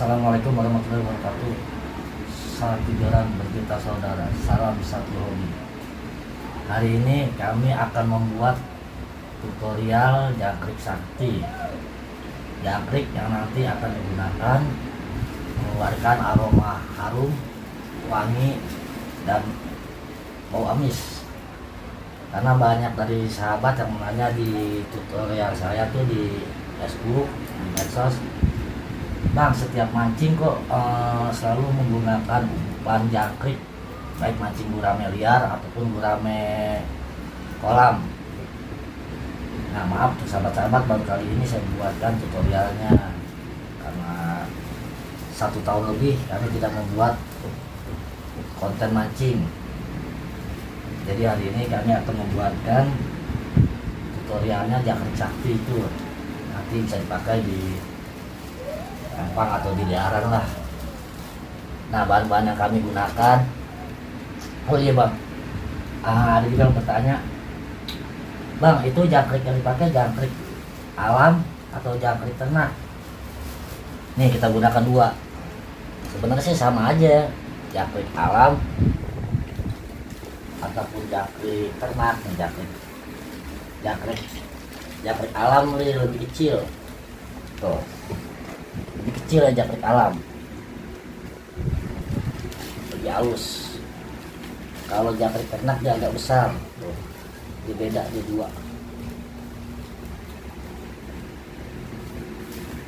Assalamualaikum warahmatullahi wabarakatuh. Salam kejuaraan berjuta saudara, salam satu hobi. Hari ini kami akan membuat tutorial jangkrik sakti. Jangkrik yang nanti akan digunakan mengeluarkan aroma harum, wangi, dan bau amis. Karena banyak dari sahabat yang menanya di tutorial saya tuh di Facebook, di medsos, Bang, setiap mancing kok selalu menggunakan umpan jangkrik, baik mancing gurame liar ataupun gurame kolam. Nah, maaf tuh sahabat-sahabat, baru kali ini saya buatkan tutorialnya karena 1 tahun lebih kami tidak membuat konten mancing. Jadi hari ini kami akan membuatkan tutorialnya jangkrik sakti itu. Nanti bisa dipakai di empang atau di liaran lah. Nah, bahan-bahan yang kami gunakan, oh iya bang, ada juga yang bertanya, bang itu jangkrik yang dipakai jangkrik alam atau jangkrik ternak? Nih kita gunakan dua. Sebenarnya sih sama aja, jangkrik alam ataupun jangkrik ternak. Nih jangkrik alam lebih kecil tuh, lebih kecil ya jangkrik alam, lebih halus. Kalau jangkrik ternak dia agak besar tuh, dia beda, dia dua.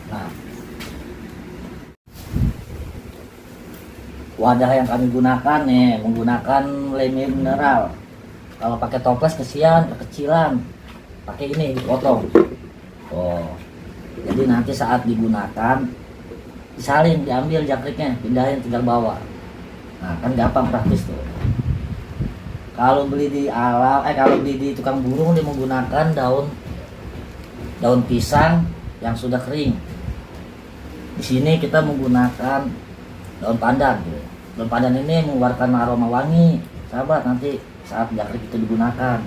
Nah, wadah yang kami gunakan nih menggunakan lemi mineral. Kalau pakai toples kesian kekecilan, pakai ini dipotong. Oh, jadi nanti saat digunakan disalin, diambil jangkriknya, pindahin, tinggal bawa. Nah, kan gampang, praktis tuh. Kalau beli di kalau beli di tukang burung, dia menggunakan daun pisang yang sudah kering. Di sini kita menggunakan daun pandan gitu. Daun pandan ini mengeluarkan aroma wangi, sahabat, nanti saat jangkrik itu digunakan.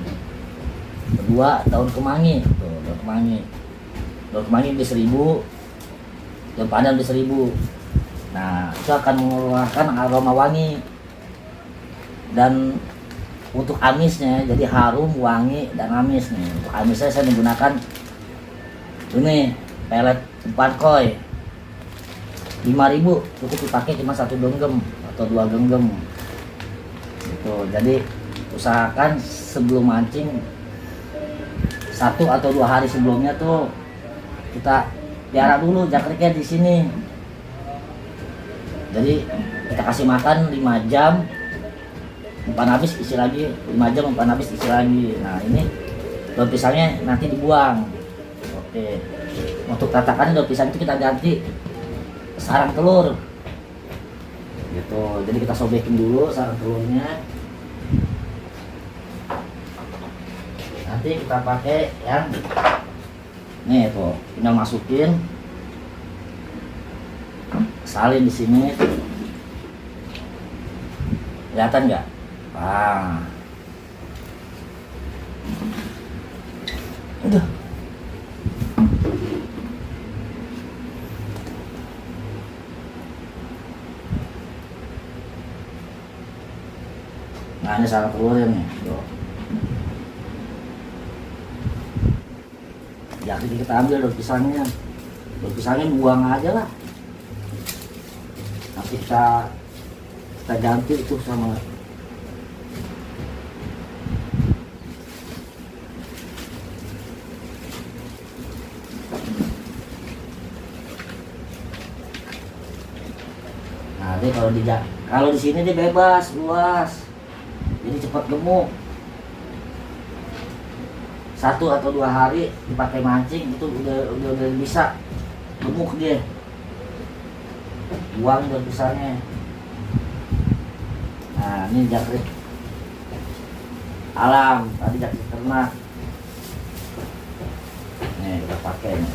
Kedua, daun kemangi tuh, daun kemangi di 1000, daun pandan di 1000. Nah, itu akan mengeluarkan aroma wangi. Dan untuk amisnya jadi harum, wangi, dan amis nih. Untuk amisnya saya menggunakan ini pelet umpan koi 5.000, cukup dipakai cuma 1 genggam atau 2 genggam gitu. Jadi usahakan sebelum mancing 1 atau 2 hari sebelumnya tuh kita piara dulu jangkriknya di sini. Jadi kita kasih makan 5 jam, umpan habis isi lagi, 5 jam umpan habis isi lagi. Nah, ini daun pisangnya nanti dibuang. Oke, untuk tatakannya daun pisang itu kita ganti sarang telur gitu. Jadi kita sobekin dulu sarang telurnya, nanti kita pakai yang nih tuh, tinggal masukin, salin di sini, kelihatan nggak? Nah, udah. Nah, ini sarang telurnya nih tuh. Jadi kita ambil daun pisangnya buang aja lah. Nanti kita ganti itu sama nah, dia kalau di sini dia bebas luas, jadi cepat gemuk. 1 atau 2 hari dipakai mancing itu udah bisa gemuk dia. Buang daun pisangnya. Nah, ini jangkrik alam, tadi jangkrik ternak. Nih kita pakai nih.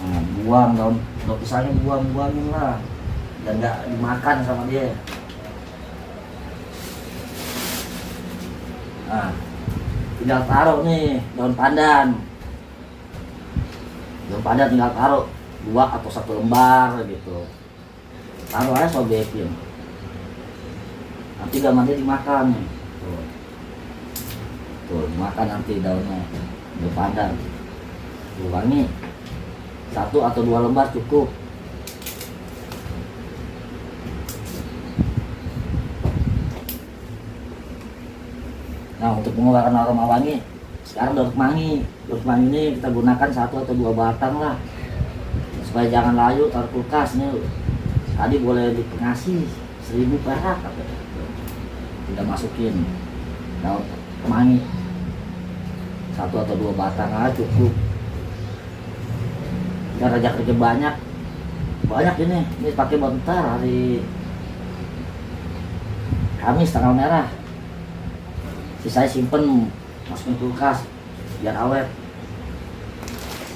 Nah, buang daun pisangnya, buangin lah, dan nggak dimakan sama dia. Nah, tinggal taruh nih daun pandan. Daun pandan tinggal taruh 2 atau 1 lembar gitu. Taruh aja sobekin. Nanti gampangnya dimakan nih. Tuh. Tuh, dimakan nanti daunnya. Daun pandan. Tuh, wangi. 1 atau 2 lembar cukup. Nah, untuk mengeluarkan aroma wangi, sekarang daun kemangi. Daun kemangi ini kita gunakan 1 atau 2 batang lah, supaya jangan layu, taruh kulkas nih. Tadi boleh dikasih 1000 perak, tidak masukin daun kemangi. 1 atau 2 batang aja cukup. Biar raja kerja banyak ini pakai bentar hari Kamis tanggal merah. Sisanya simpen masukin kulkas biar awet.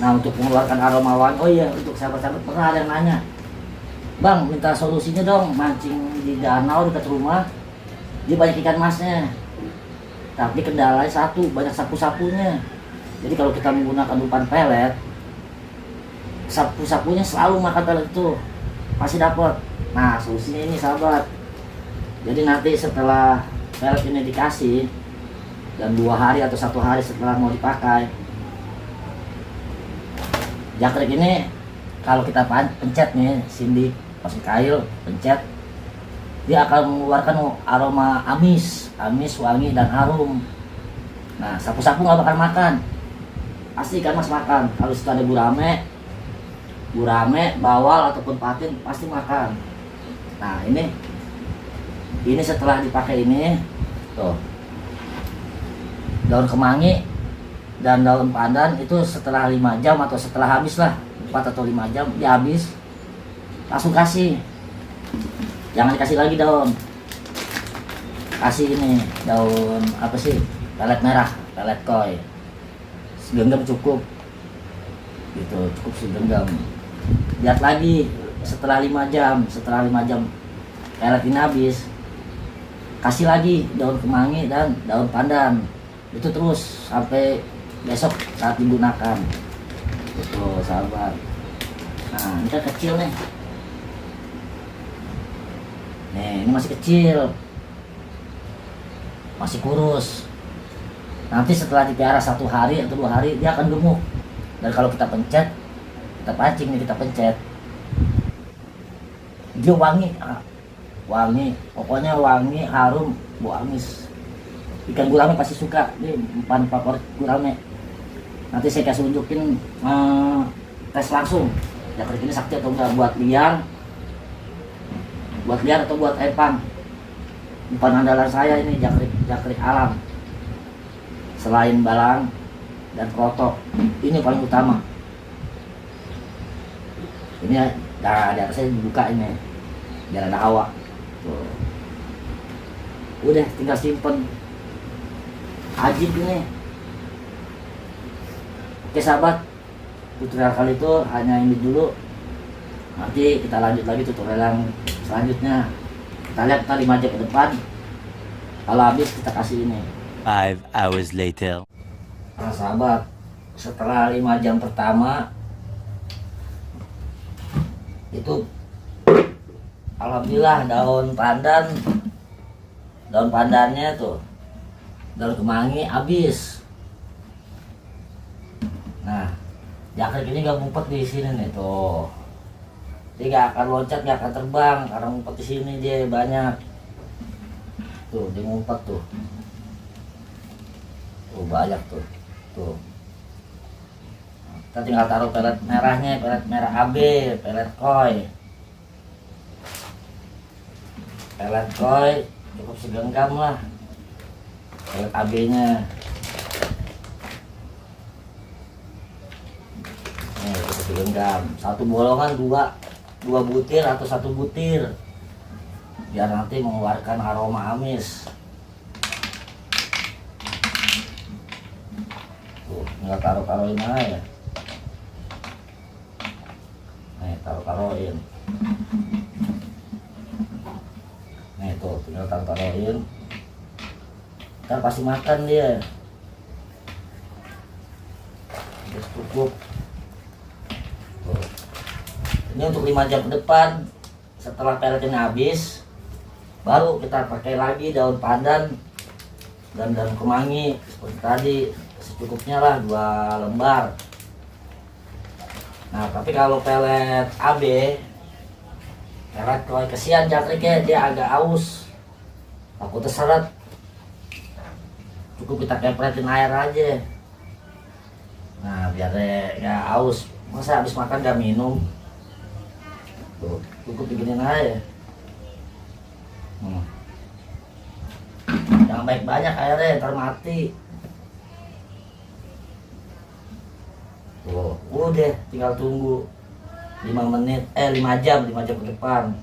Nah, untuk mengeluarkan aroma wangi, oh iya, untuk sahabat-sahabat pernah ada yang nanya, Bang, minta solusinya dong, mancing di danau dekat rumah dia banyak ikan masnya, tapi kendalanya satu, banyak sapu-sapunya. Jadi kalau kita menggunakan umpan pelet, sapu-sapunya selalu makan pelet itu, pasti dapat. Nah, solusinya ini sahabat. Jadi nanti setelah pelet ini dikasih, dan 2 hari atau 1 hari setelah mau dipakai, jangkrik ini kalau kita pencet nih, sindik, pasir kail, pencet, dia akan mengeluarkan aroma amis, wangi dan harum. Nah, sapu-sapu nggak bakal makan, pasti ikan mas makan. Kalau situ ada gurame, bawal ataupun patin pasti makan. Nah, ini setelah dipakai ini, tuh. Daun kemangi dan daun pandan itu setelah 5 jam atau setelah habis lah, 4 atau 5 jam dia habis, langsung kasih. Jangan dikasih lagi daun. Kasih ini daun apa sih? Pelet merah, pelet koi. Segenggam cukup. Gitu, cukup segenggam. Lihat lagi setelah 5 jam, pelet ini habis. Kasih lagi daun kemangi dan daun pandan. Itu terus sampai besok saat digunakan. Itu sahabat. Nah, ini kan kecil nih. Nih, ini masih kecil, masih kurus. Nanti setelah dipelihara 1 hari atau 2 hari dia akan gemuk. Dan kalau kita pencet, kita pancing nih, kita pencet, dia wangi, pokoknya wangi, harum, bau amis. Ikan gurame pasti suka, ini umpan favorit gurame. Nanti saya kasih unjukin tes langsung, jangkrik ini sakti atau enggak, buat liar atau buat empang. Umpan andalan saya ini jangkrik alam, selain balang dan krotok, ini paling utama. Ini di atas saya dibuka ini, biar ada hawa. Tuh. Udah tinggal simpen. Ajib ini. Oke sahabat, tutorial kali itu hanya ini dulu. Nanti kita lanjut lagi tutorial yang selanjutnya. Kita lihat 5 jam ke depan. Kalau habis kita kasih ini. 5 hours later. Nah sahabat, setelah 5 jam pertama itu alhamdulillah daun pandannya tuh, daun kemangi habis. Nah, jangkrik ini gak ngumpet di sini nih tuh. Dia gak akan loncat, gak akan terbang karena ngumpet di sini dia banyak. Tuh, dia ngumpet tuh. Tuh banyak tuh. Tuh. Kita tinggal taruh pelet merahnya, pelet merah AB, pelet koi. Pelet koi cukup segenggam lah. Pelet AB-nya. Nih, cukup segenggam. Satu bolongan 2 butir atau 1 butir. Biar nanti mengeluarkan aroma amis. Tuh, tinggal taruh-taruhin aja. Nih, taruh-taruhin. Nih tuh, tinggal taruh-taruhin. Ntar pasti makan dia. cukup. Tuh. Ini untuk 5 jam ke depan. Setelah pelet ini habis, baru kita pakai lagi daun pandan dan daun kemangi seperti tadi, secukupnya lah 2 lembar. Nah, tapi kalau pelet AB, pelet kalau kesian jangkriknya dia agak aus, takut terseret, cukup kita kempretin air aja. Nah, biar dia nggak aus. Masa habis makan gak minum? Tuh, cukup bikinin aja. Jangan banyak airnya, ntar mati. Tuh, udah tinggal tunggu 5 menit, 5 jam ke depan.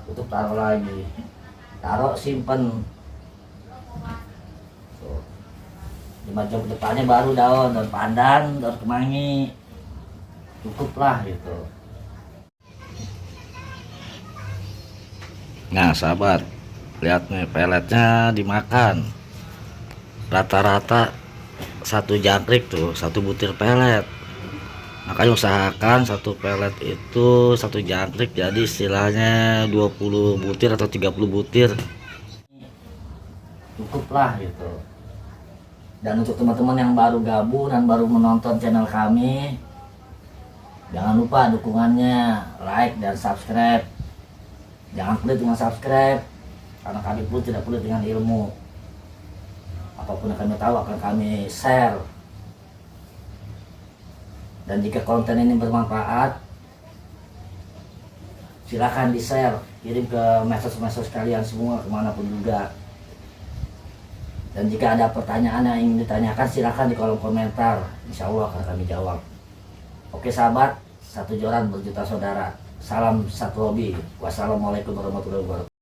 Tutup, taruh lagi. Taruh, simpen. Tuh. 5 jam ke depannya baru daun pandan, daun kemangi. Cukup lah gitu. Nah sahabat, lihat nih peletnya dimakan. Rata-rata 1 jangkrik tuh, 1 butir pelet. Makanya usahakan 1 pelet itu 1 jangkrik, jadi istilahnya 20 butir atau 30 butir. Cukup lah gitu. Dan untuk teman-teman yang baru gabung dan baru menonton channel kami, jangan lupa dukungannya, like dan subscribe. Jangan pelit dengan subscribe, karena kami pun tidak pelit dengan ilmu. Apapun yang kami tahu akan kami share. Dan jika konten ini bermanfaat, silahkan di share, kirim ke medsos-medsos kalian semua, kemanapun juga. Dan jika ada pertanyaan yang ingin ditanyakan, silahkan di kolom komentar. Insya Allah akan kami jawab. Oke sahabat, 1 joran berjuta saudara. Salam satu hobi. Wassalamualaikum warahmatullahi wabarakatuh.